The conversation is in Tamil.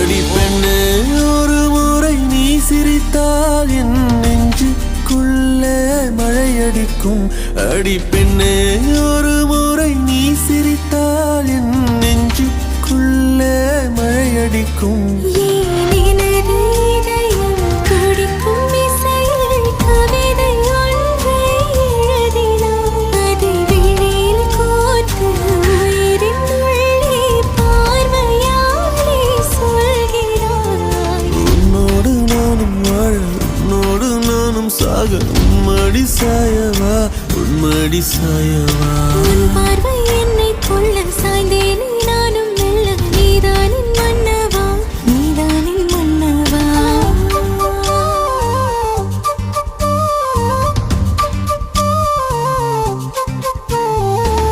அடி பெண்ணே ஒரு முறை நீ சிரித்தால் என் நெஞ்சுக்குள்ளே மழையடிக்கும். அடி பெண்ணே ஒரு முறை நீ சிரித்தால் என் நெஞ்சுக்குள்ளே மழையடிக்கும். சாக உம்மடி சாயவா உன்மடி சாயவா.